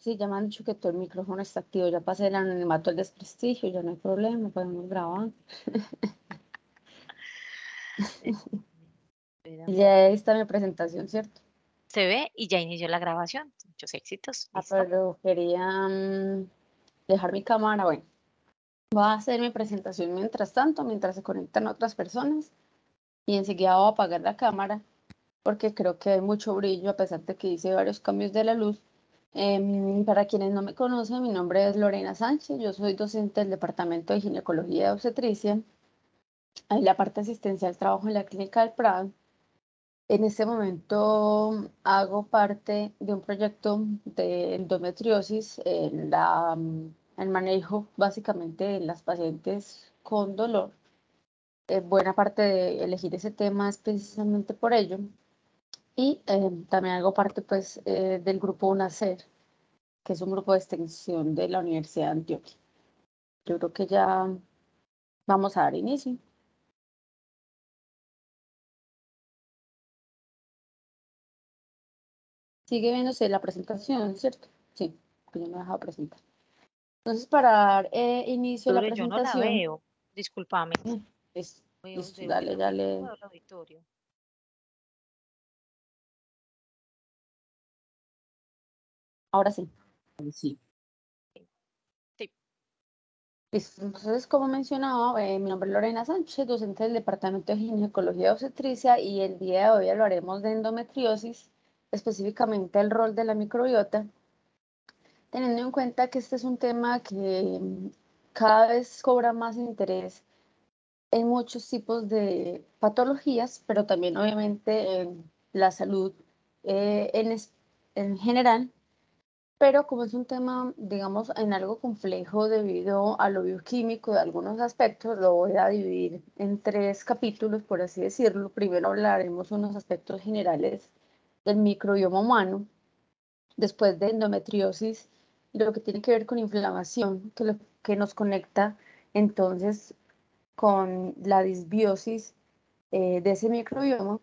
Sí, ya me han dicho que todo el micrófono está activo. Ya pasé el anonimato al desprestigio, ya no hay problema, podemos grabar. Y Espérame. ya está mi presentación, ¿cierto? Se ve y ya inició la grabación. Muchos éxitos. Ah, Listo. pero quería dejar mi cámara. Bueno, voy a hacer mi presentación mientras tanto, mientras se conectan otras personas. Y enseguida voy a apagar la cámara porque creo que hay mucho brillo a pesar de que hice varios cambios de la luz. Para quienes no me conocen, mi nombre es Lorena Sánchez, yo soy docente del Departamento de Ginecología y Obstetricia. Ahí la parte asistencial trabajo en la Clínica del Prado. En este momento hago parte de un proyecto de endometriosis, el manejo básicamente de las pacientes con dolor. Buena parte de elegir ese tema es precisamente por ello. Y también hago parte pues, del grupo UNACER, que es un grupo de extensión de la Universidad de Antioquia. Yo creo que ya vamos a dar inicio. Sigue viéndose la presentación, ¿cierto? Sí, que yo me he dejado presentar. Entonces, para dar inicio a la Lore, yo no la presentación, veo. Discúlpame. es, Veo, listo, se ve dale, lo mismo que dale. veo el auditorio. Ahora sí. Sí. Sí. Listo. Entonces, como mencionaba, mi nombre es Lorena Sánchez, docente del Departamento de Ginecología y Obstetricia, y el día de hoy hablaremos de endometriosis, específicamente el rol de la microbiota, teniendo en cuenta que este es un tema que cada vez cobra más interés en muchos tipos de patologías, pero también obviamente en la salud en general. Pero como es un tema, digamos, en algo complejo debido a lo bioquímico de algunos aspectos, lo voy a dividir en tres capítulos, por así decirlo. Primero hablaremos unos aspectos generales del microbioma humano, después de endometriosis, lo que tiene que ver con inflamación, que nos conecta entonces con la disbiosis de ese microbioma.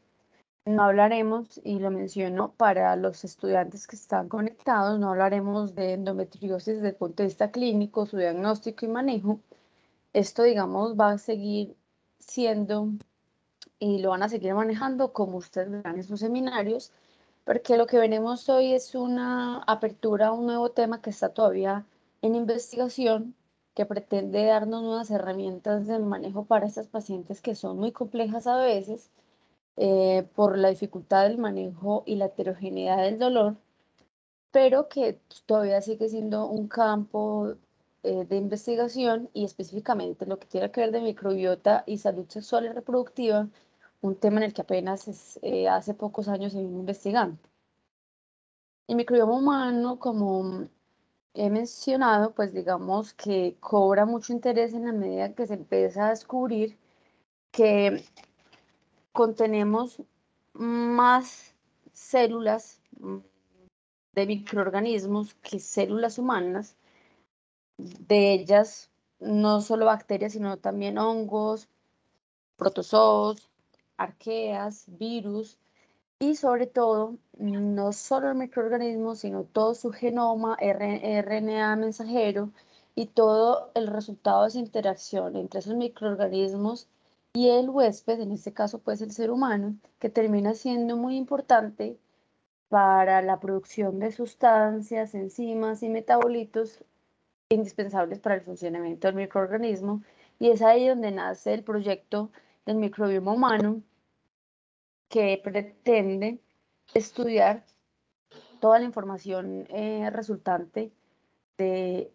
No hablaremos, y lo menciono para los estudiantes que están conectados, no hablaremos de endometriosis desde el punto de vista clínico, su diagnóstico y manejo. Esto, digamos, va a seguir siendo y lo van a seguir manejando como ustedes verán en sus seminarios, porque lo que veremos hoy es una apertura a un nuevo tema que está todavía en investigación, que pretende darnos nuevas herramientas de manejo para estas pacientes que son muy complejas a veces por la dificultad del manejo y la heterogeneidad del dolor, pero que todavía sigue siendo un campo de investigación y específicamente lo que tiene que ver de microbiota y salud sexual y reproductiva, un tema en el que apenas hace pocos años se vino investigando. El microbioma humano, como he mencionado, pues digamos que cobra mucho interés en la medida que se empieza a descubrir que contenemos más células de microorganismos que células humanas, de ellas no solo bacterias, sino también hongos, protozoos, arqueas, virus y sobre todo, no solo el microorganismo, sino todo su genoma, RNA mensajero y todo el resultado de esa interacción entre esos microorganismos y el huésped, en este caso pues el ser humano, que termina siendo muy importante para la producción de sustancias, enzimas y metabolitos indispensables para el funcionamiento del microorganismo. Y es ahí donde nace el proyecto del microbioma humano, que pretende estudiar toda la información resultante de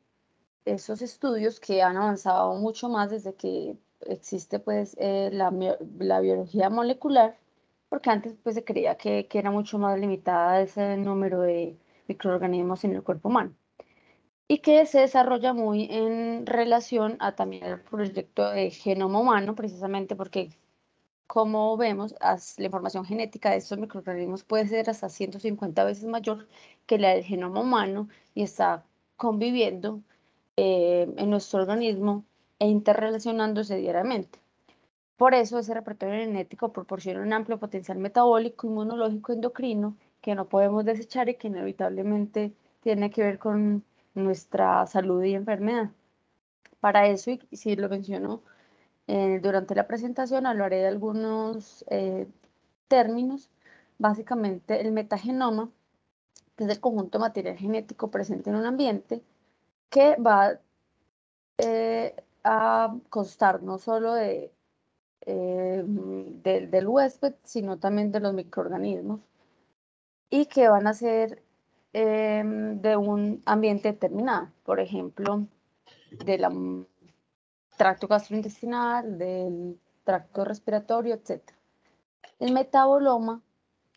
esos estudios que han avanzado mucho más desde que existe pues la biología molecular, porque antes pues se creía que era mucho más limitada ese número de microorganismos en el cuerpo humano y que se desarrolla muy en relación a también el proyecto de genoma humano, precisamente porque como vemos, la información genética de estos microorganismos puede ser hasta 150 veces mayor que la del genoma humano y está conviviendo en nuestro organismo e interrelacionándose diariamente. Por eso ese repertorio genético proporciona un amplio potencial metabólico, inmunológico, endocrino que no podemos desechar y que inevitablemente tiene que ver con nuestra salud y enfermedad. Para eso, y si lo menciono durante la presentación, hablaré de algunos términos. Básicamente, el metagenoma, que es el conjunto de material genético presente en un ambiente, que va a constar no solo del huésped, sino también de los microorganismos, y que van a ser de un ambiente determinado, por ejemplo, del tracto gastrointestinal, del tracto respiratorio, etc. El metaboloma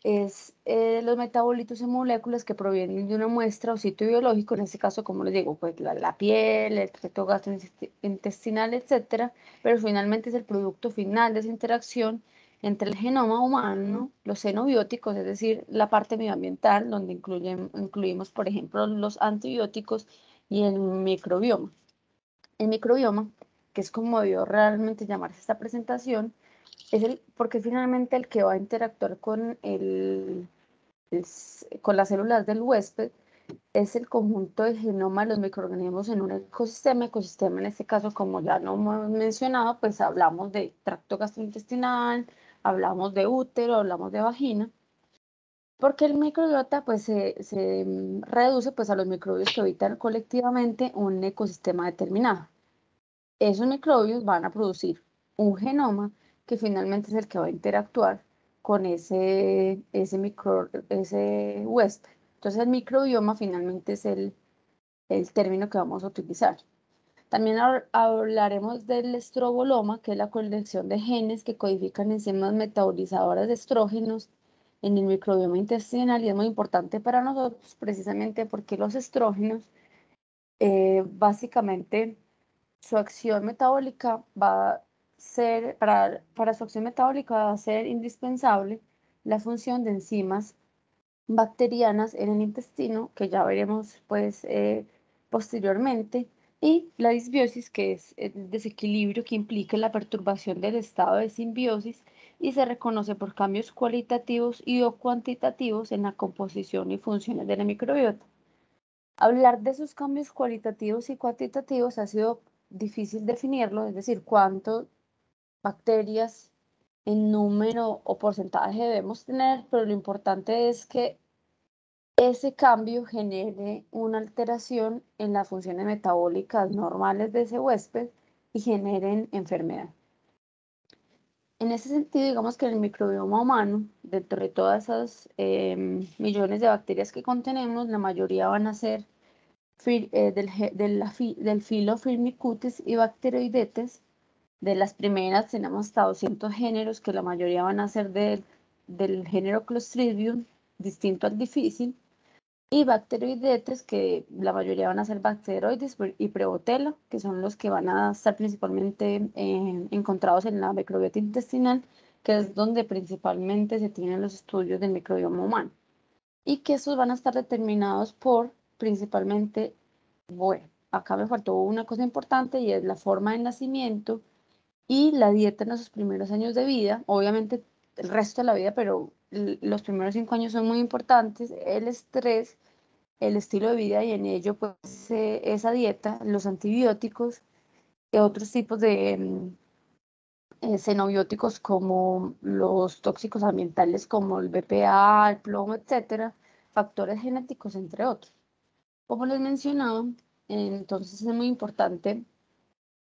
es los metabolitos en moléculas que provienen de una muestra o sitio biológico, en este caso, como les digo, pues la piel, el tracto gastrointestinal, etcétera, pero finalmente es el producto final de esa interacción entre el genoma humano, los xenobióticos, es decir, la parte medioambiental, donde incluimos, por ejemplo, los antibióticos y el microbioma. El microbioma, que es como debió realmente llamarse esta presentación, porque finalmente el que va a interactuar con las células del huésped es el conjunto del genoma de los microorganismos en un ecosistema. Ecosistema en este caso, como ya lo hemos mencionado, pues hablamos de tracto gastrointestinal, hablamos de útero, hablamos de vagina, porque el microbiota pues se reduce pues a los microbios que habitan colectivamente un ecosistema determinado. Esos microbios van a producir un genoma que finalmente es el que va a interactuar con ese huésped. Entonces el microbioma finalmente es el término que vamos a utilizar. También hablaremos del estroboloma, que es la colección de genes que codifican enzimas metabolizadoras de estrógenos en el microbioma intestinal, y es muy importante para nosotros precisamente porque los estrógenos básicamente su acción metabólica va a ser, para su acción metabólica va a ser indispensable la función de enzimas bacterianas en el intestino, que ya veremos pues posteriormente, y la disbiosis, que es el desequilibrio que implica la perturbación del estado de simbiosis y se reconoce por cambios cualitativos y o cuantitativos en la composición y funciones de la microbiota. Hablar de esos cambios cualitativos y cuantitativos ha sido difícil definirlo, es decir, cuántas bacterias en número o porcentaje debemos tener, pero lo importante es que ese cambio genere una alteración en las funciones metabólicas normales de ese huésped y generen enfermedad. En ese sentido, digamos que en el microbioma humano, dentro de todas esas millones de bacterias que contenemos, la mayoría van a ser del filo Firmicutes y Bacteroidetes. De las primeras tenemos hasta 200 géneros, que la mayoría van a ser del género Clostridium, distinto al difícil, y Bacteroidetes, que la mayoría van a ser Bacteroides y Prebotella, que son los que van a estar principalmente encontrados en la microbiota intestinal, que es donde principalmente se tienen los estudios del microbioma humano, y que estos van a estar determinados por principalmente, bueno, acá me faltó una cosa importante y es la forma de nacimiento y la dieta en los primeros años de vida, obviamente el resto de la vida, pero los primeros 5 años son muy importantes, el estrés, el estilo de vida, y en ello pues esa dieta, los antibióticos y otros tipos de xenobióticos como los tóxicos ambientales como el BPA, el plomo, etcétera, factores genéticos, entre otros. Como les mencionaba, entonces es muy importante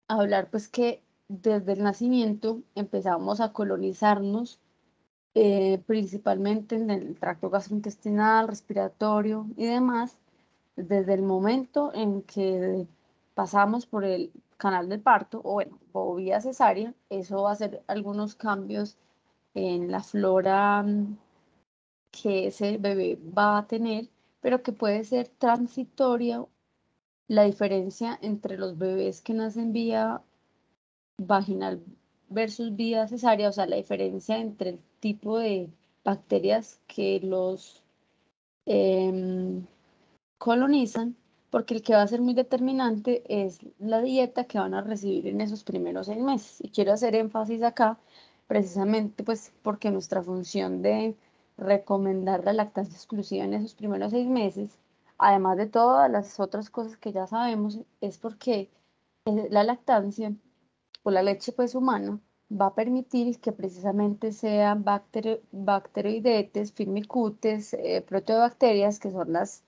hablar pues que desde el nacimiento empezamos a colonizarnos principalmente en el tracto gastrointestinal, respiratorio y demás, desde el momento en que pasamos por el canal del parto, o bueno, o vía cesárea. Eso va a hacer algunos cambios en la flora que ese bebé va a tener, pero que puede ser transitoria la diferencia entre los bebés que nacen vía vaginal versus vía cesárea, o sea, la diferencia entre el tipo de bacterias que los em, colonizan, porque el que va a ser muy determinante es la dieta que van a recibir en esos primeros 6 meses. Y quiero hacer énfasis acá, precisamente pues porque nuestra función de recomendar la lactancia exclusiva en esos primeros 6 meses además de todas las otras cosas que ya sabemos, es porque la lactancia o la leche pues humana va a permitir que precisamente sean bacteroidetes, firmicutes, proteobacterias, que son las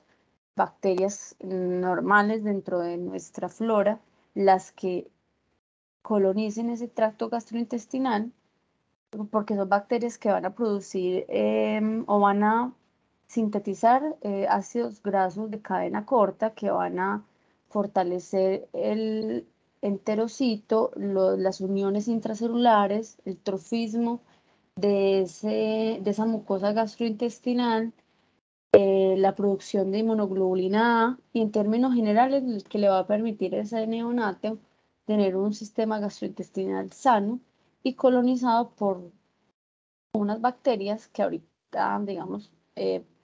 bacterias normales dentro de nuestra flora, las que colonicen ese tracto gastrointestinal, porque son bacterias que van a producir o van a sintetizar ácidos grasos de cadena corta que van a fortalecer el enterocito, las uniones intracelulares, el trofismo de esa mucosa gastrointestinal, la producción de inmunoglobulina A y en términos generales el que le va a permitir a ese neonato tener un sistema gastrointestinal sano y colonizado por unas bacterias que ahorita, digamos,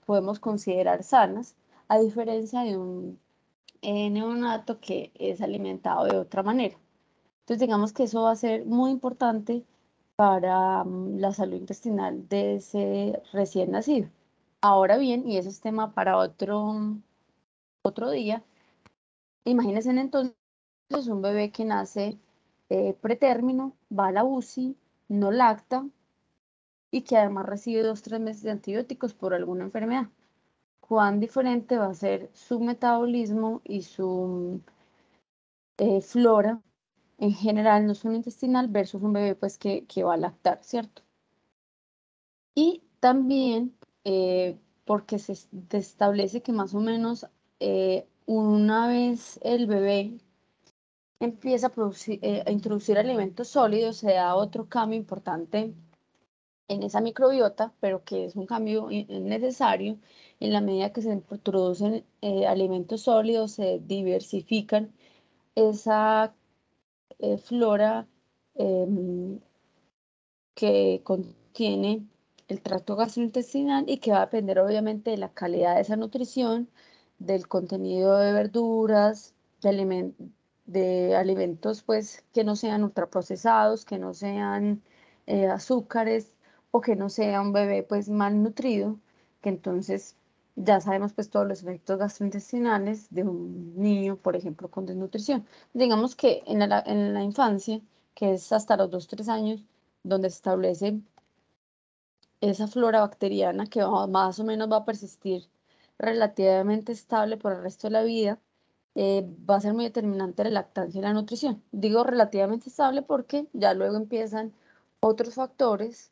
podemos considerar sanas, a diferencia de un neonato que es alimentado de otra manera. Entonces, digamos que eso va a ser muy importante para la salud intestinal de ese recién nacido. Ahora bien, y eso es tema para otro día, imagínense entonces un bebé que nace pretérmino, va a la UCI, no lacta y que además recibe 2 o 3 meses de antibióticos por alguna enfermedad. ¿Cuán diferente va a ser su metabolismo y su flora en general, no solo intestinal, versus un bebé pues que va a lactar, ¿cierto? Y también porque se establece que más o menos una vez el bebé empieza a introducir alimentos sólidos, se da otro cambio importante en esa microbiota, pero que es un cambio necesario en la medida que se introducen alimentos sólidos, se diversifican esa flora em, que contiene el tracto gastrointestinal y que va a depender obviamente de la calidad de esa nutrición, del contenido de verduras, de alimentos pues que no sean ultraprocesados, que no sean azúcares o que no sea un bebé pues malnutrido, que entonces ya sabemos pues todos los efectos gastrointestinales de un niño, por ejemplo, con desnutrición. Digamos que en la infancia, que es hasta los 2 o 3 años, donde se establece esa flora bacteriana que más o menos va a persistir relativamente estable por el resto de la vida, va a ser muy determinante la lactancia y la nutrición. Digo relativamente estable porque ya luego empiezan otros factores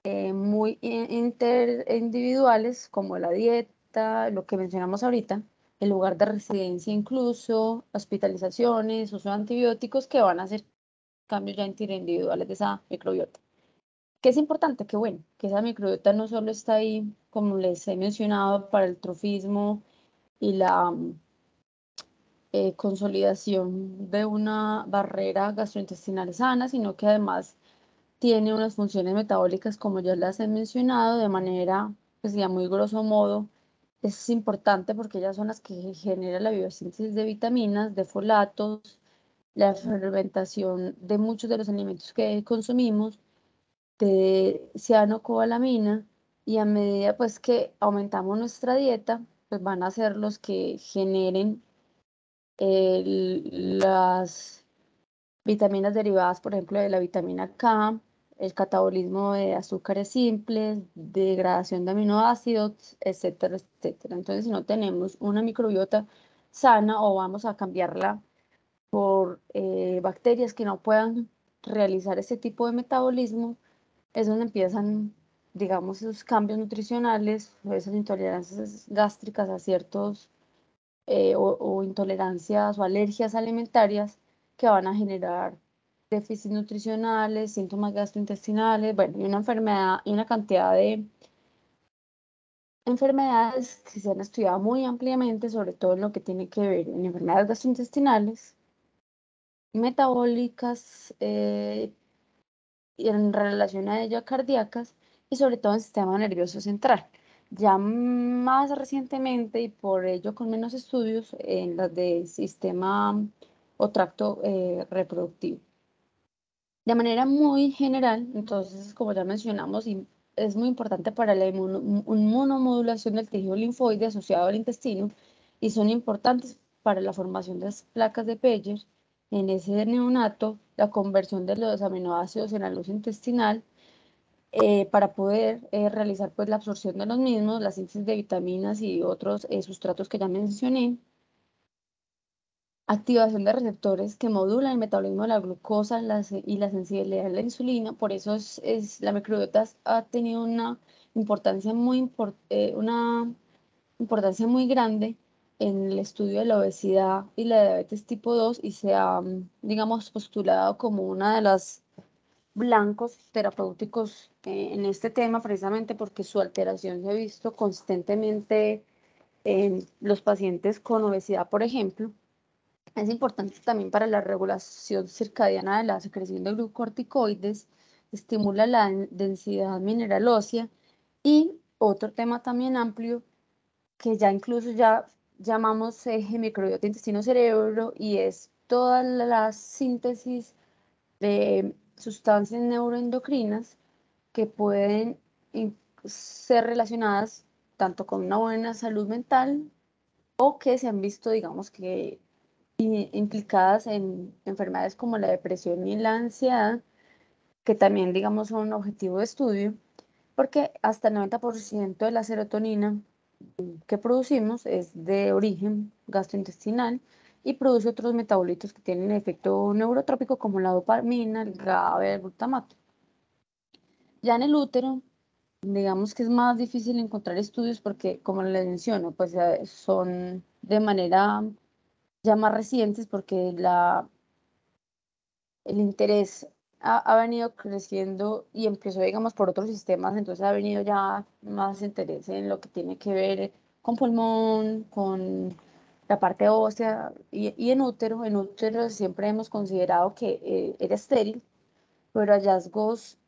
muy interindividuales como la dieta, lo que mencionamos ahorita, el lugar de residencia incluso, hospitalizaciones, uso de antibióticos que van a hacer cambios ya interindividuales de esa microbiota. ¿Qué es importante? Que bueno, que esa microbiota no solo está ahí, como les he mencionado, para el trofismo y la consolidación de una barrera gastrointestinal sana, sino que además tiene unas funciones metabólicas, como ya las he mencionado, de manera, pues ya muy grosso modo, es importante porque ellas son las que generan la biosíntesis de vitaminas, de folatos, la fermentación de muchos de los alimentos que consumimos, de cianocobalamina, y a medida pues que aumentamos nuestra dieta, pues van a ser los que generen las vitaminas derivadas, por ejemplo, de la vitamina K, el catabolismo de azúcares simples, degradación de aminoácidos, etcétera, etcétera. Entonces, si no tenemos una microbiota sana o vamos a cambiarla por bacterias que no puedan realizar ese tipo de metabolismo, es donde empiezan, digamos, esos cambios nutricionales, esas intolerancias gástricas a ciertos o intolerancias o alergias alimentarias que van a generar déficits nutricionales, síntomas gastrointestinales, bueno, y una enfermedad y una cantidad de enfermedades que se han estudiado muy ampliamente, sobre todo en lo que tiene que ver en enfermedades gastrointestinales, metabólicas, y en relación a ello cardíacas y sobre todo en el sistema nervioso central. Ya más recientemente y por ello con menos estudios en las de sistema o tracto reproductivo. De manera muy general, entonces, como ya mencionamos, es muy importante para la inmunomodulación del tejido linfoide asociado al intestino y son importantes para la formación de las placas de Peyer. En ese neonato, la conversión de los aminoácidos en la luz intestinal para poder realizar pues la absorción de los mismos, la síntesis de vitaminas y otros sustratos que ya mencioné, activación de receptores que modulan el metabolismo de la glucosa y la sensibilidad a la insulina. Por eso la microbiota ha tenido una importancia una importancia muy grande en el estudio de la obesidad y la diabetes tipo 2 y se ha, digamos, postulado como una de las blancos terapéuticos en este tema, precisamente porque su alteración se ha visto consistentemente en los pacientes con obesidad, por ejemplo. Es importante también para la regulación circadiana de la secreción de glucorticoides, estimula la densidad mineral ósea y otro tema también amplio que ya incluso ya llamamos eje microbiota intestino-cerebro y es toda la síntesis de sustancias neuroendocrinas que pueden ser relacionadas tanto con una buena salud mental o que se han visto, digamos, que implicadas en enfermedades como la depresión y la ansiedad, que también, digamos, son un objetivo de estudio, porque hasta el 90% de la serotonina que producimos es de origen gastrointestinal y produce otros metabolitos que tienen efecto neurotrópico como la dopamina, el GABA, el glutamato. Ya en el útero, digamos que es más difícil encontrar estudios porque, como les menciono, pues son de manera ya más recientes porque el interés ha venido creciendo y empezó, digamos, por otros sistemas, entonces ha venido ya más interés en lo que tiene que ver con pulmón, con la parte ósea y en útero. En útero siempre hemos considerado que era estéril, pero hallazgos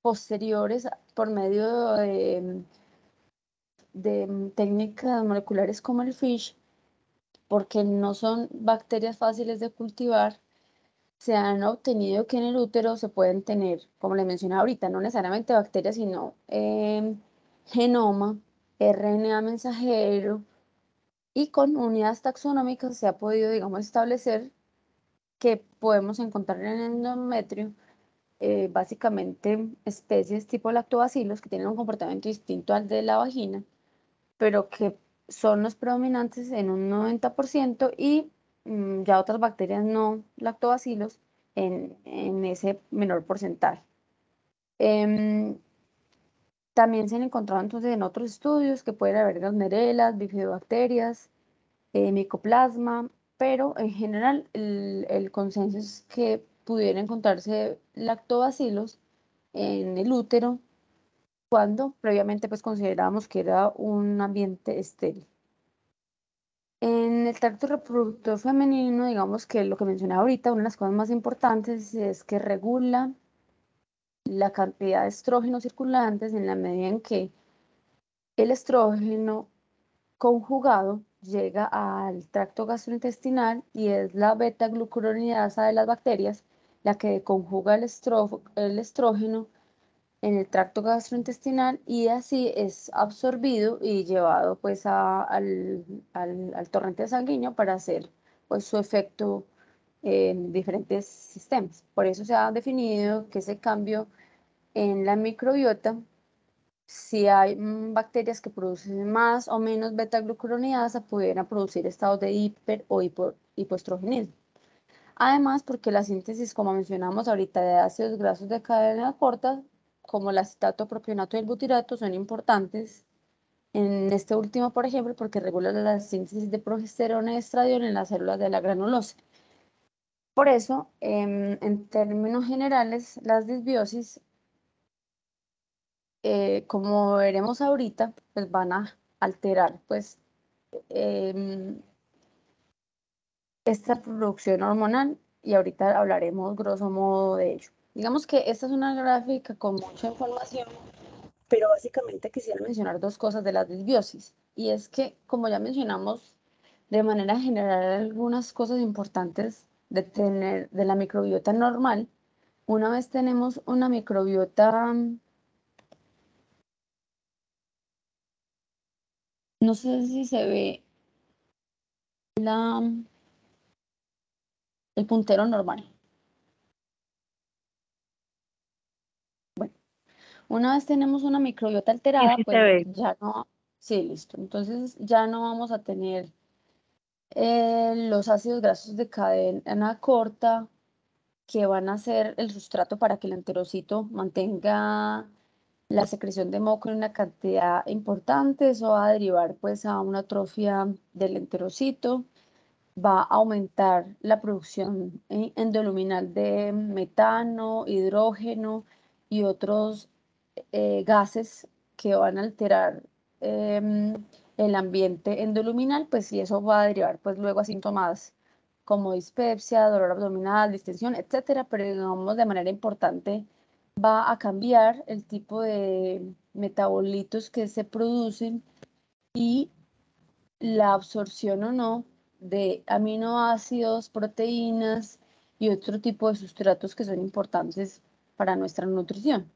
posteriores por medio de técnicas moleculares como el FISH, porque no son bacterias fáciles de cultivar, se han obtenido que en el útero se pueden tener, como les mencionaba ahorita, no necesariamente bacterias, sino genoma, RNA mensajero, y con unidades taxonómicas se ha podido, digamos, establecer que podemos encontrar en el endometrio básicamente especies tipo lactobacilos que tienen un comportamiento distinto al de la vagina, pero que son los predominantes en un 90% y ya otras bacterias no lactobacilos en ese menor porcentaje. También se han encontrado entonces en otros estudios que pueden haber gardnerelas, bifidobacterias, micoplasma, pero en general el consenso es que pudiera encontrarse lactobacilos en el útero cuando previamente pues considerábamos que era un ambiente estéril. En el tracto reproductor femenino, digamos que lo que mencioné ahorita, una de las cosas más importantes es que regula la cantidad de estrógenos circulantes en la medida en que el estrógeno conjugado llega al tracto gastrointestinal y es la beta-glucuronidasa de las bacterias la que conjuga el estrógeno en el tracto gastrointestinal y así es absorbido y llevado pues al torrente sanguíneo para hacer pues su efecto en diferentes sistemas. Por eso se ha definido que ese cambio en la microbiota, si hay bacterias que producen más o menos beta-glucuronidasa, pudieran producir estados de hiper o hipoestrogenismo. Además, porque la síntesis, como mencionamos ahorita, de ácidos grasos de cadena corta, como el acetato, propionato y el butirato, son importantes. En este último, por ejemplo, porque regula la síntesis de progesterona y estradiol en las células de la granulosa. Por eso, en términos generales, las disbiosis, como veremos ahorita, pues van a alterar pues, esta producción hormonal y ahorita hablaremos grosso modo de ello. Digamos que esta es una gráfica con mucha información, pero básicamente quisiera mencionar dos cosas de la disbiosis. Y es que, como ya mencionamos, de manera general, algunas cosas importantes de tener de la microbiota normal. Una vez tenemos una microbiota, no sé si se ve el puntero normal. Bueno, una vez tenemos una microbiota alterada, Sí se pues ve. ya no, sí, listo. Entonces ya no vamos a tener los ácidos grasos de cadena corta que van a ser el sustrato para que el enterocito mantenga la secreción de moco en una cantidad importante. Eso va a derivar pues a una atrofia del enterocito, va a aumentar la producción endoluminal de metano, hidrógeno y otros gases que van a alterar el ambiente endoluminal, pues y eso va a derivar pues luego a síntomas como dispepsia, dolor abdominal, distensión, etcétera, pero digamos de manera importante va a cambiar el tipo de metabolitos que se producen y la absorción o no de aminoácidos, proteínas y otro tipo de sustratos que son importantes para nuestra nutrición.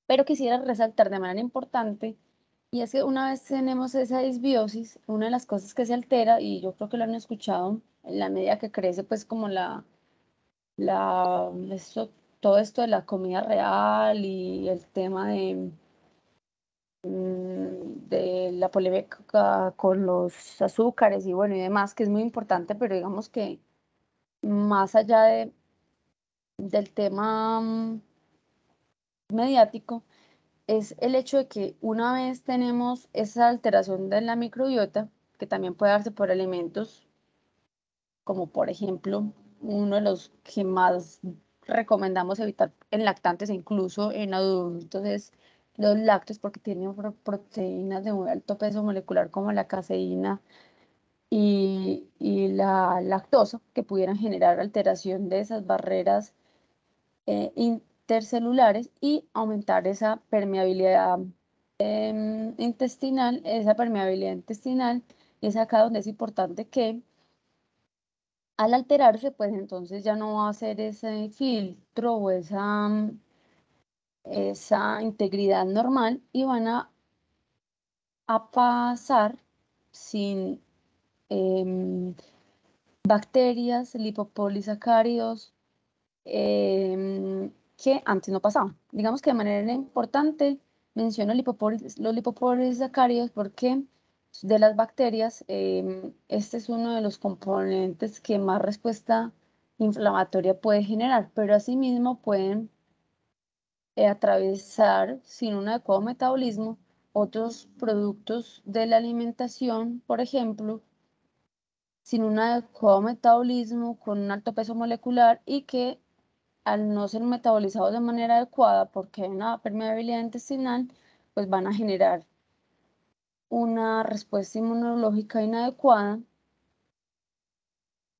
Pero quisiera resaltar de manera importante, y es que una vez tenemos esa disbiosis, una de las cosas que se altera, y yo creo que lo han escuchado, en la medida que crece, pues como todo esto de la comida real y el tema de la polémica con los azúcares y bueno y demás, que es muy importante, pero digamos que más allá del tema mediático, es el hecho de que una vez tenemos esa alteración de la microbiota, que también puede darse por alimentos, como por ejemplo uno de los que más recomendamos evitar en lactantes e incluso en adultos es los lácteos porque tienen proteínas de muy alto peso molecular como la caseína y la lactosa que pudieran generar alteración de esas barreras intercelulares y aumentar esa permeabilidad intestinal. Esa permeabilidad intestinal es acá donde es importante que al alterarse, pues entonces ya no va a ser ese filtro o esa integridad normal y van a pasar sin em, bacterias, lipopolisacáridos, que antes no pasaban. Digamos que de manera importante menciono los lipopolisacáridos porque de las bacterias, este es uno de los componentes que más respuesta inflamatoria puede generar, pero asimismo pueden atravesar sin un adecuado metabolismo otros productos de la alimentación, por ejemplo, sin un adecuado metabolismo, con un alto peso molecular y que al no ser metabolizados de manera adecuada porque hay una permeabilidad intestinal, pues van a generar una respuesta inmunológica inadecuada,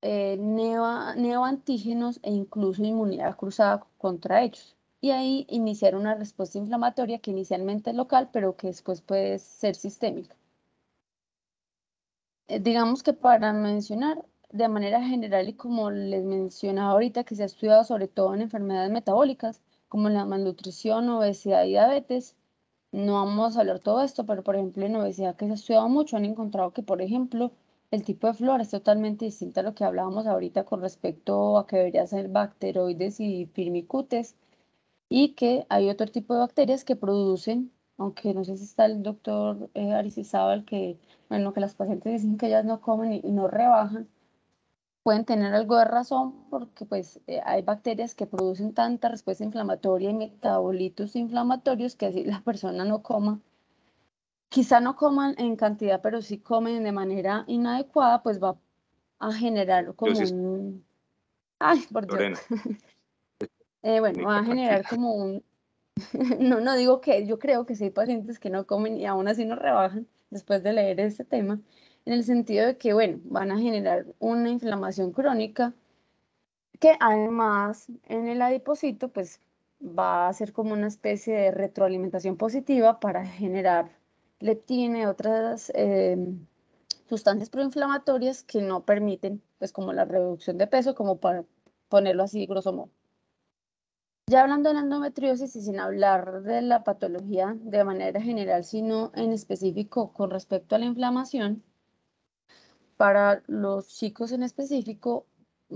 neoantígenos e incluso inmunidad cruzada contra ellos. Y ahí iniciar una respuesta inflamatoria que inicialmente es local, pero que después puede ser sistémica. Digamos que para mencionar de manera general y como les mencionaba ahorita, que se ha estudiado sobre todo en enfermedades metabólicas, como la malnutrición, obesidad y diabetes, no vamos a hablar todo esto, pero por ejemplo en obesidad que se ha estudiado mucho, han encontrado que, por ejemplo, el tipo de flora es totalmente distinto a lo que hablábamos ahorita con respecto a que debería ser bacteroides y firmicutes, y que hay otro tipo de bacterias que producen, aunque no sé si está el doctor Aristizábal, que, bueno, que las pacientes dicen que ellas no comen y no rebajan, pueden tener algo de razón porque pues hay bacterias que producen tanta respuesta inflamatoria y metabolitos inflamatorios que así la persona no coma. Quizá no coman en cantidad, pero si comen de manera inadecuada, pues va a generar Yo como sí, un... Ay, por Dios. Lorena, Bueno, va Mónica, a generar tranquila. como un... No, no digo que yo creo que sí hay pacientes que no comen y aún así no rebajan después de leer este tema, en el sentido de que, bueno, van a generar una inflamación crónica que además en el adipocito pues va a ser como una especie de retroalimentación positiva para generar leptina y otras sustancias proinflamatorias que no permiten pues como la reducción de peso, como para ponerlo así grosso modo. Ya hablando de la endometriosis y sin hablar de la patología de manera general, sino en específico con respecto a la inflamación, para los chicos en específico,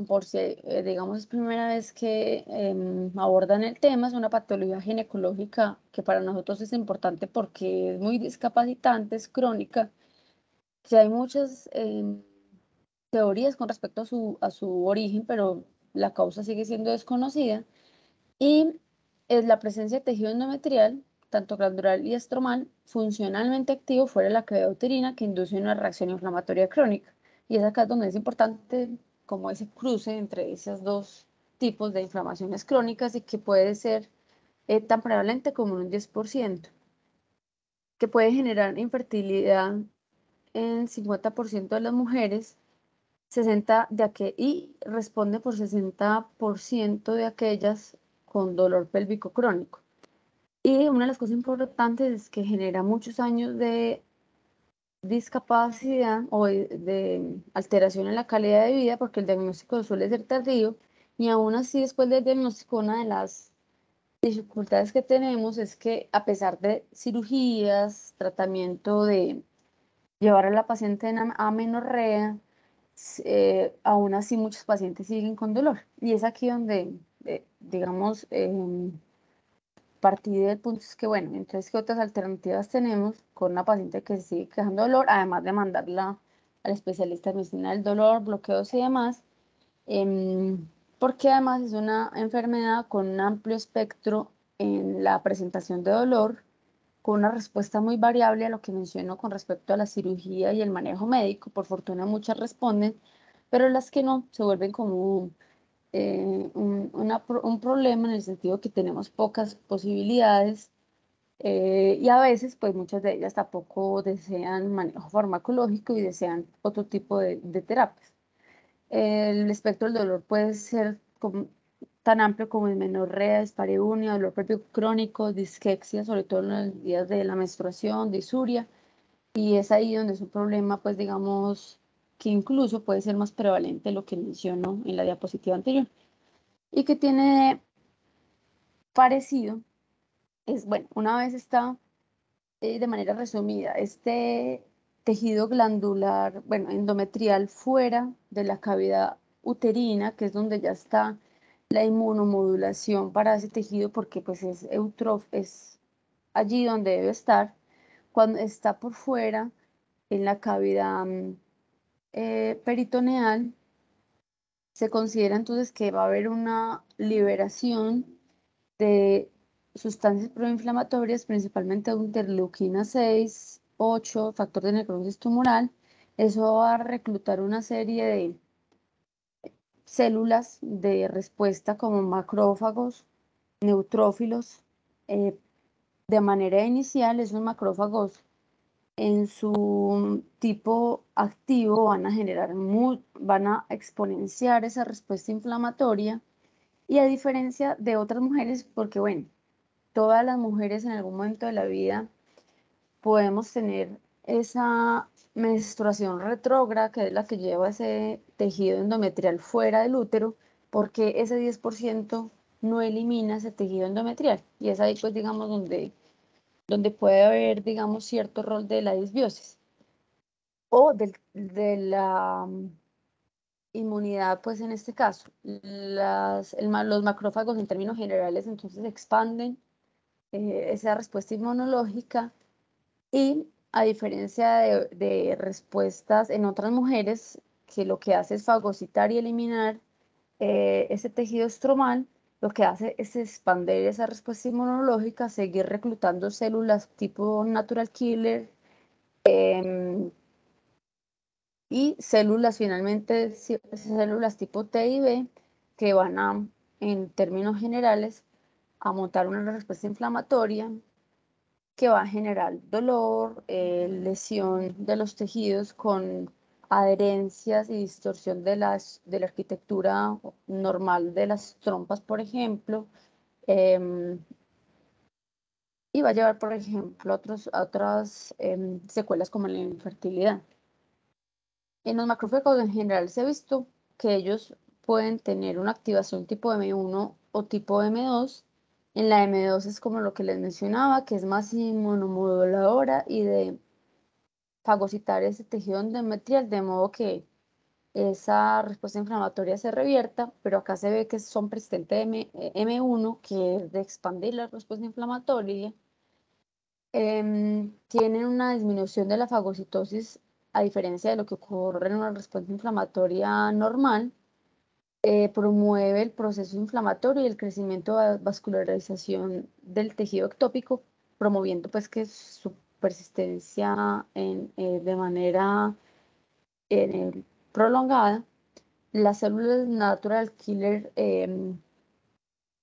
por si, digamos, es primera vez que abordan el tema, es una patología ginecológica que para nosotros es importante porque es muy discapacitante, es crónica, que hay muchas teorías con respecto a su origen, pero la causa sigue siendo desconocida. Y es la presencia de tejido endometrial, tanto glandular y estromal, funcionalmente activo fuera de la cavidad uterina que induce una reacción inflamatoria crónica. Y es acá donde es importante como ese cruce entre esos dos tipos de inflamaciones crónicas y que puede ser tan prevalente como un 10%, que puede generar infertilidad en 50% de las mujeres, 60 y responde por 60% de aquellas con dolor pélvico crónico. Y una de las cosas importantes es que genera muchos años de discapacidad o de alteración en la calidad de vida porque el diagnóstico suele ser tardío y aún así después del diagnóstico una de las dificultades que tenemos es que a pesar de cirugías, tratamiento de llevar a la paciente a amenorrea, aún así muchos pacientes siguen con dolor. Y es aquí donde, digamos, partí del punto es que, bueno, entonces, ¿qué otras alternativas tenemos con una paciente que sigue quejando dolor, además de mandarla al especialista en medicina del dolor, bloqueos y demás? Porque además es una enfermedad con un amplio espectro en la presentación de dolor, con una respuesta muy variable a lo que menciono con respecto a la cirugía y el manejo médico. Por fortuna muchas responden, pero las que no se vuelven como un problema en el sentido que tenemos pocas posibilidades y a veces pues muchas de ellas tampoco desean manejo farmacológico y desean otro tipo de terapias. El espectro del dolor puede ser tan amplio como dismenorrea, dispareunia, dolor propio crónico, disquexia, sobre todo en los días de la menstruación, disuria, y es ahí donde es un problema, pues digamos, que incluso puede ser más prevalente lo que menciono en la diapositiva anterior. Y que tiene parecido, es, bueno, una vez está, de manera resumida, este tejido glandular, bueno, endometrial fuera de la cavidad uterina, que es donde ya está la inmunomodulación para ese tejido, porque pues es allí donde debe estar. Cuando está por fuera, en la cavidad peritoneal, se considera entonces que va a haber una liberación de sustancias proinflamatorias, principalmente interleuquina 6, 8, factor de necrosis tumoral. Eso va a reclutar una serie de células de respuesta como macrófagos, neutrófilos. eh, de manera inicial, esos macrófagos en su tipo activo van a exponenciar esa respuesta inflamatoria y a diferencia de otras mujeres, porque bueno, todas las mujeres en algún momento de la vida podemos tener esa menstruación retrógrada, que es la que lleva ese tejido endometrial fuera del útero, porque ese 10% no elimina ese tejido endometrial. Y es ahí, pues, digamos, donde puede haber, digamos, cierto rol de la disbiosis o de la inmunidad, pues en este caso. Los macrófagos en términos generales entonces expanden esa respuesta inmunológica y a diferencia de respuestas en otras mujeres, que lo que hace es fagocitar y eliminar ese tejido estromal, lo que hace es expandir esa respuesta inmunológica, seguir reclutando células tipo natural killer y células finalmente, células tipo T y B, que van a, en términos generales, a montar una respuesta inflamatoria que va a generar dolor, lesión de los tejidos con adherencias y distorsión de la arquitectura normal de las trompas, por ejemplo, em, y va a llevar, por ejemplo, a otras secuelas como la infertilidad. En los macrófagos en general se ha visto que ellos pueden tener una activación tipo M1 o tipo M2. En la M2 es como lo que les mencionaba, que es más inmunomoduladora y de fagocitar ese tejido endometrial de modo que esa respuesta inflamatoria se revierta, pero acá se ve que son persistentes M1, que es de expandir la respuesta inflamatoria. Tienen una disminución de la fagocitosis a diferencia de lo que ocurre en una respuesta inflamatoria normal. Promueve el proceso inflamatorio y el crecimiento de vascularización del tejido ectópico, promoviendo pues que su persistencia de manera prolongada. Las células natural killer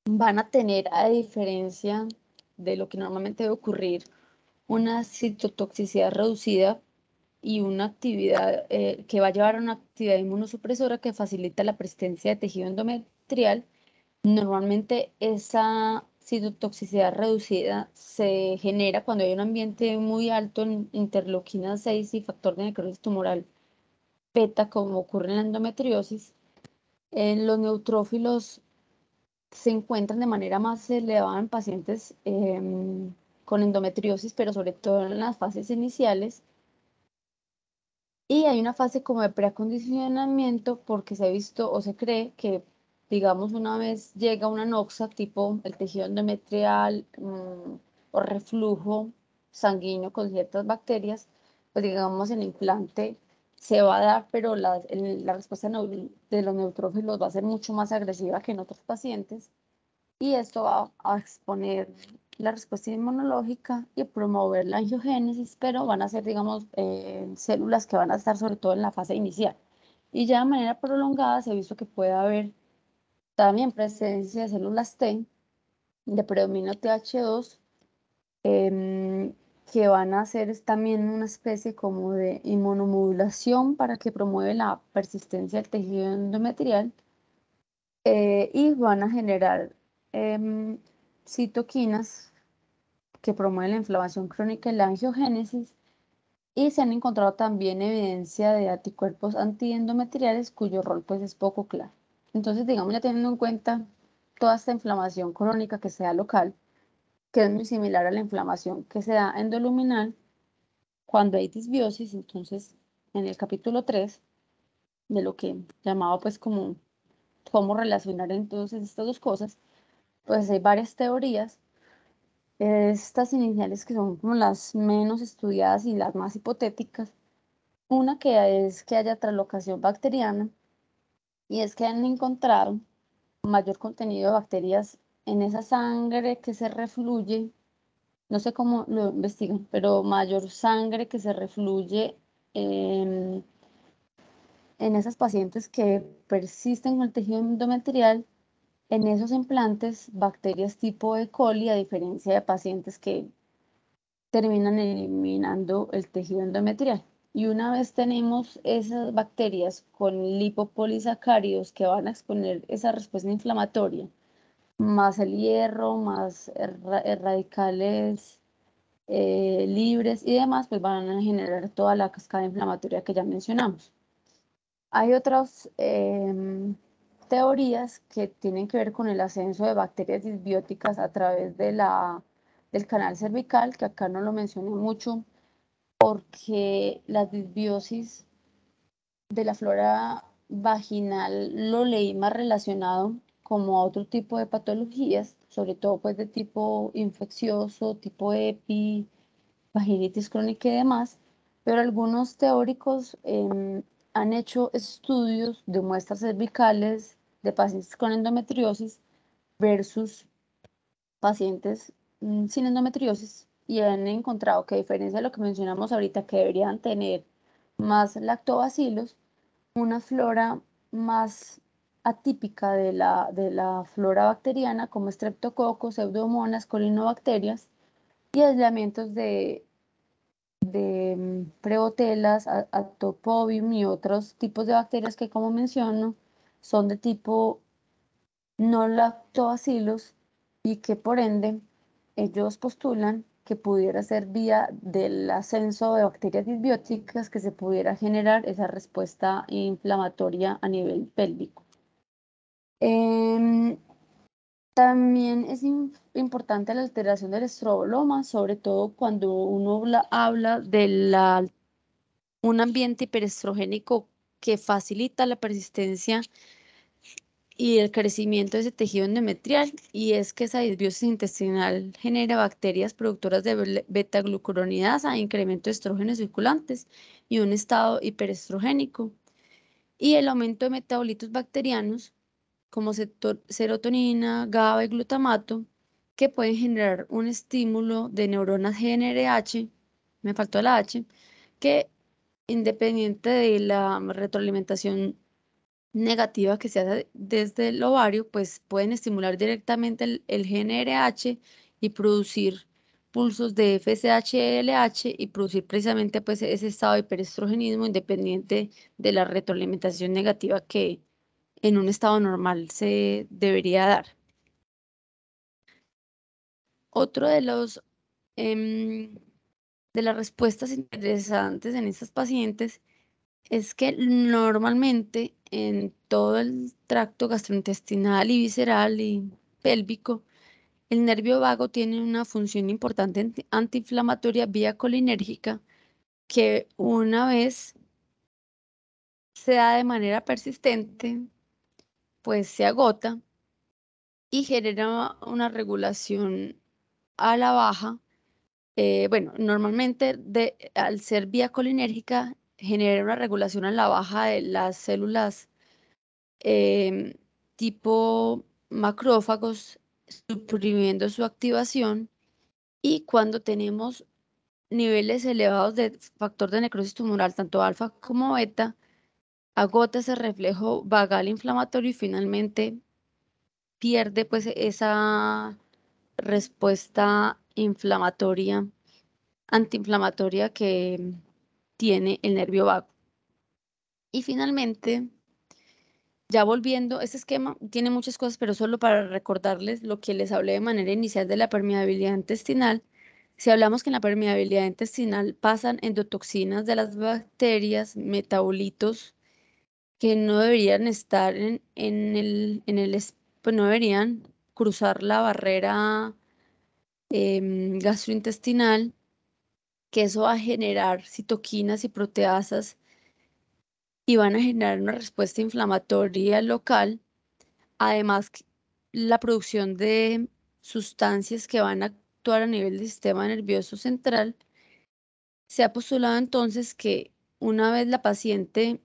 van a tener, a diferencia de lo que normalmente debe ocurrir, una citotoxicidad reducida y una actividad que va a llevar a una actividad inmunosupresora que facilita la persistencia de tejido endometrial. Normalmente esa citotoxicidad reducida se genera cuando hay un ambiente muy alto en interleuquina 6 y factor de necrosis tumoral beta, como ocurre en la endometriosis. En los neutrófilos se encuentran de manera más elevada en pacientes con endometriosis, pero sobre todo en las fases iniciales. Y hay una fase como de preacondicionamiento porque se ha visto o se cree que, digamos, una vez llega una noxa, tipo el tejido endometrial o reflujo sanguíneo con ciertas bacterias, pues digamos el implante se va a dar, pero la respuesta de los neutrófilos va a ser mucho más agresiva que en otros pacientes y esto va a exponer la respuesta inmunológica y promover la angiogénesis, pero van a ser, digamos, células que van a estar sobre todo en la fase inicial. Y ya de manera prolongada se ha visto que puede haber también presencia de células T de predominio TH2 que van a hacer también una especie como de inmunomodulación para que promueve la persistencia del tejido endometrial y van a generar citoquinas que promueven la inflamación crónica y la angiogénesis, y se han encontrado también evidencia de anticuerpos antiendometriales cuyo rol pues es poco claro. Entonces, digamos, ya teniendo en cuenta toda esta inflamación crónica que sea local, que es muy similar a la inflamación que se da endoluminal cuando hay disbiosis, entonces en el capítulo 3 de lo que llamaba pues como cómo relacionar entonces estas dos cosas, pues hay varias teorías. Estas iniciales que son como las menos estudiadas y las más hipotéticas. Una que es que haya translocación bacteriana y es que han encontrado mayor contenido de bacterias en esa sangre que se refluye, no sé cómo lo investigan, pero mayor sangre que se refluye en, en esas pacientes que persisten con el tejido endometrial, en esos implantes, bacterias tipo E. coli, a diferencia de pacientes que terminan eliminando el tejido endometrial. Y una vez tenemos esas bacterias con lipopolisacáridos que van a exponer esa respuesta inflamatoria, más el hierro, más radicales libres y demás, pues van a generar toda la cascada inflamatoria que ya mencionamos. Hay otras teorías que tienen que ver con el ascenso de bacterias disbióticas a través del canal cervical, que acá no lo mencioné mucho, porque la disbiosis de la flora vaginal lo leí más relacionado como a otro tipo de patologías, sobre todo pues de tipo infeccioso, tipo EPI, vaginitis crónica y demás, pero algunos teóricos han hecho estudios de muestras cervicales de pacientes con endometriosis versus pacientes sin endometriosis y han encontrado que a diferencia de lo que mencionamos ahorita, que deberían tener más lactobacilos, una flora más atípica de la flora bacteriana como Streptococcus, Pseudomonas, colinobacterias y aislamientos de Prebotelas, Atopobium y otros tipos de bacterias que, como menciono, son de tipo no lactobacilos y que por ende ellos postulan que pudiera ser vía del ascenso de bacterias disbióticas que se pudiera generar esa respuesta inflamatoria a nivel pélvico. Em, También es importante la alteración del estroboloma, sobre todo cuando uno habla de la un ambiente hiperestrogénico que facilita la persistencia y el crecimiento de ese tejido endometrial, y es que esa disbiosis intestinal genera bacterias productoras de beta-glucuronidasa, incremento de estrógenos circulantes y un estado hiperestrogénico, y el aumento de metabolitos bacterianos como serotonina, GABA y glutamato, que pueden generar un estímulo de neuronas GnRH, me faltó la H, que independiente de la retroalimentación negativa que se hace desde el ovario, pues pueden estimular directamente el GnRH y producir pulsos de FSH-LH y producir precisamente pues ese estado de hiperestrogenismo independiente de la retroalimentación negativa que en un estado normal se debería dar. Otro de los de las respuestas interesantes en estas pacientes es que normalmente en todo el tracto gastrointestinal y visceral y pélvico, el nervio vago tiene una función importante antiinflamatoria vía colinérgica que una vez se da de manera persistente, pues se agota y genera una regulación a la baja. Bueno, normalmente al ser vía colinérgica genera una regulación a la baja de las células em, tipo macrófagos, suprimiendo su activación, y cuando tenemos niveles elevados de factor de necrosis tumoral, tanto alfa como beta, agota ese reflejo vagal inflamatorio y finalmente pierde pues esa respuesta inflamatoria, antiinflamatoria que tiene el nervio vago. Y finalmente, ya volviendo, este esquema tiene muchas cosas, pero solo para recordarles lo que les hablé de manera inicial de la permeabilidad intestinal. Si hablamos que en la permeabilidad intestinal pasan endotoxinas de las bacterias, metabolitos que no deberían estar pues no deberían cruzar la barrera gastrointestinal, que eso va a generar citoquinas y proteasas y van a generar una respuesta inflamatoria local. Además, la producción de sustancias que van a actuar a nivel del sistema nervioso central. Se ha postulado entonces que una vez la paciente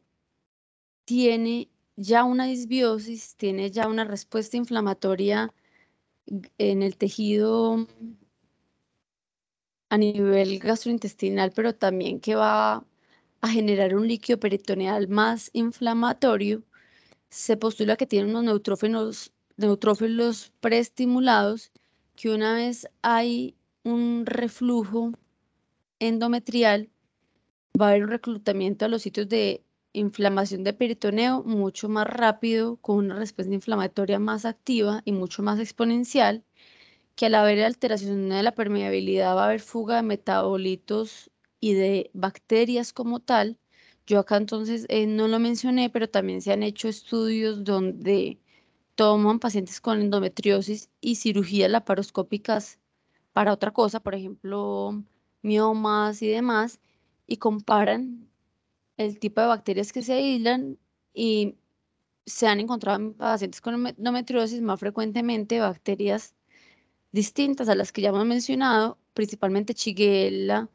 tiene ya una disbiosis, tiene ya una respuesta inflamatoria en el tejido a nivel gastrointestinal, pero también que va a generar un líquido peritoneal más inflamatorio, se postula que tiene unos neutrófilos preestimulados, que una vez hay un reflujo endometrial, va a haber un reclutamiento a los sitios de inflamación de peritoneo mucho más rápido, con una respuesta inflamatoria más activa y mucho más exponencial, que al haber alteración de la permeabilidad va a haber fuga de metabolitos y de bacterias como tal. Yo acá entonces no lo mencioné, pero también se han hecho estudios donde toman pacientes con endometriosis y cirugías laparoscópicas para otra cosa, por ejemplo, miomas y demás, y comparan el tipo de bacterias que se aíslan, y se han encontrado en pacientes con endometriosis más frecuentemente bacterias distintas a las que ya hemos mencionado, principalmente Shigella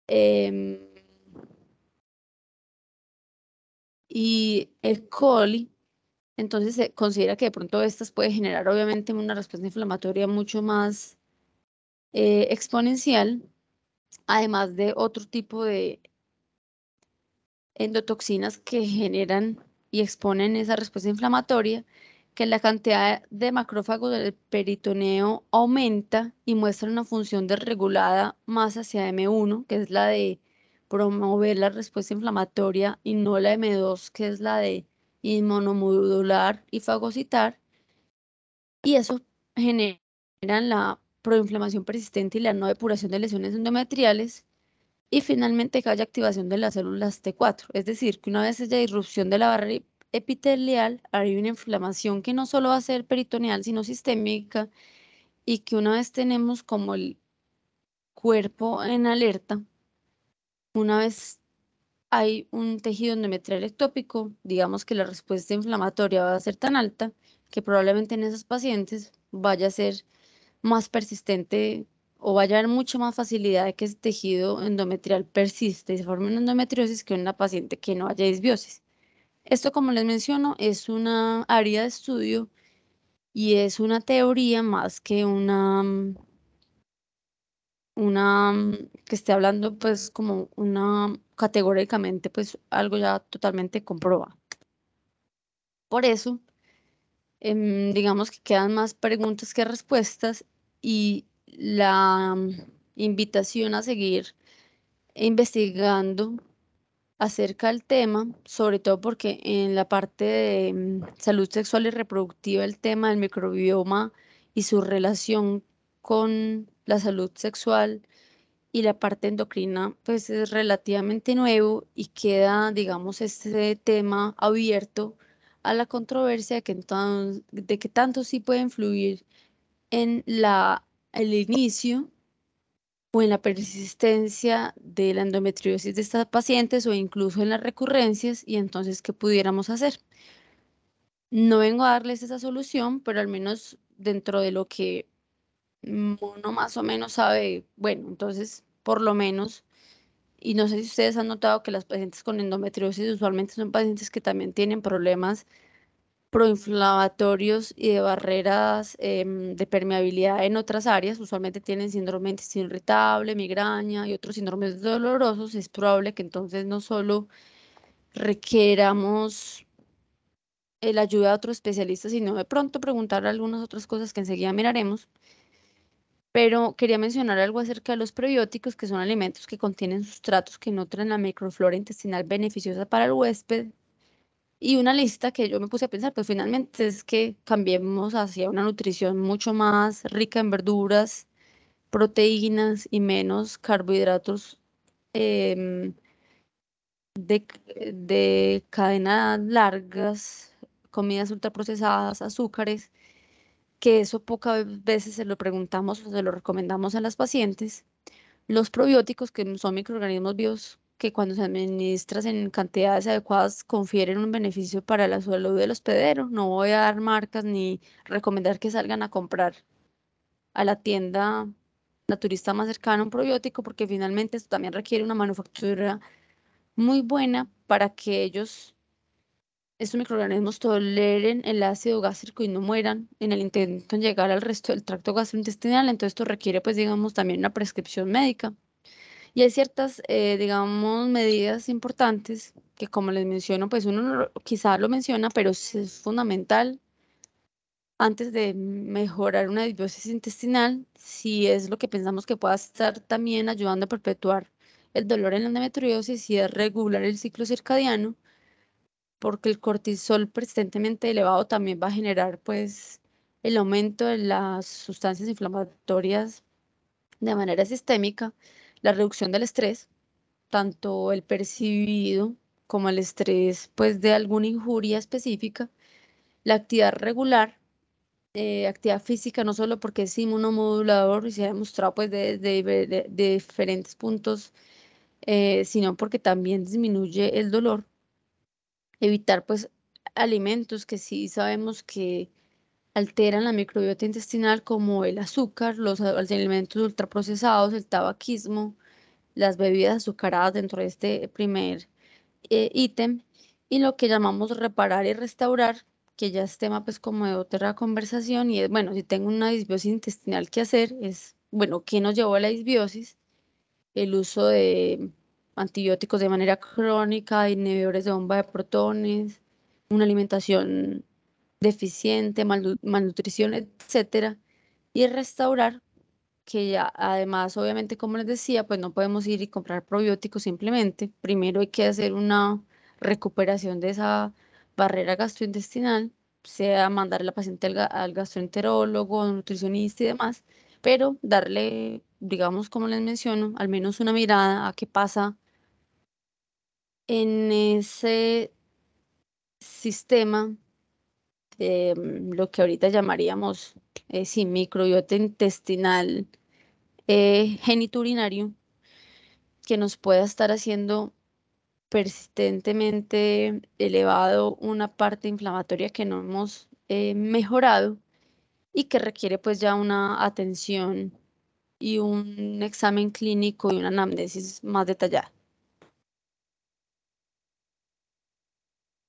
em, y el coli. Entonces se considera que de pronto estas puede generar obviamente una respuesta inflamatoria mucho más exponencial, además de otro tipo de endotoxinas que generan y exponen esa respuesta inflamatoria, que la cantidad de macrófagos del peritoneo aumenta y muestra una función desregulada más hacia M1, que es la de promover la respuesta inflamatoria, y no la M2, que es la de inmunomodular y fagocitar, y eso genera la proinflamación persistente y la no depuración de lesiones endometriales, y finalmente que haya activación de las células T4, es decir, que una vez haya irrupción de la barrera epitelial, hay una inflamación que no solo va a ser peritoneal, sino sistémica, y que una vez tenemos como el cuerpo en alerta, una vez hay un tejido endometrial ectópico, digamos que la respuesta inflamatoria va a ser tan alta que probablemente en esos pacientes vaya a ser más persistente o vaya a haber mucha más facilidad de que ese tejido endometrial persiste y se forme una endometriosis que en una paciente que no haya disbiosis. Esto, como les menciono, es una área de estudio y es una teoría más que que esté hablando pues como una categóricamente pues algo ya totalmente comprobado. Por eso, digamos que quedan más preguntas que respuestas y la invitación a seguir investigando acerca del tema, sobre todo porque en la parte de salud sexual y reproductiva, el tema del microbioma y su relación con la salud sexual y la parte endocrina, pues es relativamente nuevo y queda, digamos, este tema abierto a la controversia de que tanto sí puede influir en el inicio o en la persistencia de la endometriosis de estas pacientes o incluso en las recurrencias y entonces, ¿qué pudiéramos hacer? No vengo a darles esa solución, pero al menos dentro de lo que uno más o menos sabe, bueno, entonces, por lo menos, y no sé si ustedes han notado que las pacientes con endometriosis usualmente son pacientes que también tienen problemas proinflamatorios y de barreras de permeabilidad en otras áreas, usualmente tienen síndrome de intestino irritable, migraña y otros síndromes dolorosos, es probable que entonces no solo requeramos la ayuda de otro especialista, sino de pronto preguntar algunas otras cosas que enseguida miraremos. Pero quería mencionar algo acerca de los prebióticos, que son alimentos que contienen sustratos que nutren la microflora intestinal beneficiosa para el huésped. Y una lista que yo me puse a pensar, pues finalmente es que cambiemos hacia una nutrición mucho más rica en verduras, proteínas y menos carbohidratos em, de cadenas largas, comidas ultraprocesadas, azúcares, que eso pocas veces se lo preguntamos o se lo recomendamos a las pacientes. Los probióticos, que son microorganismos vivos que cuando se administran en cantidades adecuadas confieren un beneficio para la salud del hospedero. No voy a dar marcas ni recomendar que salgan a comprar a la tienda naturista más cercana un probiótico, porque finalmente esto también requiere una manufactura muy buena para que estos microorganismos toleren el ácido gástrico y no mueran en el intento en llegar al resto del tracto gastrointestinal. Entonces esto requiere, pues, digamos, también una prescripción médica. Y hay ciertas, digamos, medidas importantes que, como les menciono, pues uno quizás lo menciona, pero sí es fundamental antes de mejorar una disbiosis intestinal, si es lo que pensamos que pueda estar también ayudando a perpetuar el dolor en la endometriosis y es regular el ciclo circadiano, porque el cortisol persistentemente elevado también va a generar, pues, el aumento de las sustancias inflamatorias de manera sistémica, la reducción del estrés tanto el percibido como el estrés, pues de alguna injuria específica, la actividad regular, actividad física, no solo porque es inmunomodulador y se ha demostrado pues de diferentes puntos, sino porque también disminuye el dolor, evitar pues alimentos que sí sabemos que alteran la microbiota intestinal como el azúcar, los alimentos ultraprocesados, el tabaquismo, las bebidas azucaradas dentro de este primer ítem y lo que llamamos reparar y restaurar, que ya es tema pues como de otra conversación y es, bueno, si tengo una disbiosis intestinal, ¿qué hacer? Es, bueno, ¿qué nos llevó a la disbiosis? El uso de antibióticos de manera crónica, inhibidores de bomba de protones, una alimentación deficiente, malnutrición, etcétera, y restaurar que ya además, obviamente, como les decía, pues no podemos ir y comprar probióticos simplemente. Primero hay que hacer una recuperación de esa barrera gastrointestinal, sea mandar a la paciente al gastroenterólogo, nutricionista y demás, pero darle, digamos, como les menciono, al menos una mirada a qué pasa en ese sistema, lo que ahorita llamaríamos, sí, microbiota intestinal genitourinario que nos pueda estar haciendo persistentemente elevado una parte inflamatoria que no hemos mejorado y que requiere pues ya una atención y un examen clínico y una anamnesis más detallada.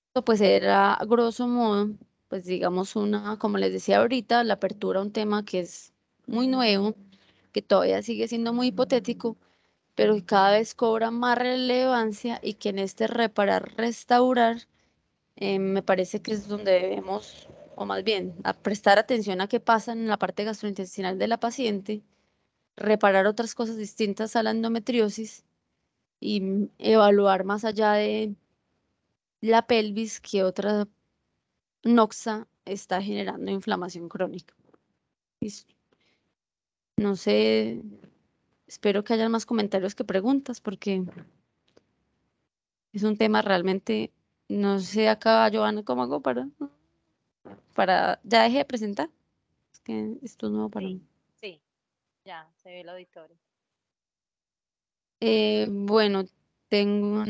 Esto pues era a grosso modo, pues digamos como les decía ahorita, la apertura a un tema que es muy nuevo, que todavía sigue siendo muy hipotético, pero que cada vez cobra más relevancia y que en este reparar, restaurar, me parece que es donde debemos, o más bien, a prestar atención a qué pasa en la parte gastrointestinal de la paciente, reparar otras cosas distintas a la endometriosis y evaluar más allá de la pelvis que otra noxa está generando inflamación crónica. Listo. No sé, espero que haya más comentarios que preguntas porque es un tema realmente, no sé acá, Joana, cómo hago ya dejé de presentar. Es que esto es nuevo para Sí, mí. sí, ya se ve el auditorio. Bueno, tengo una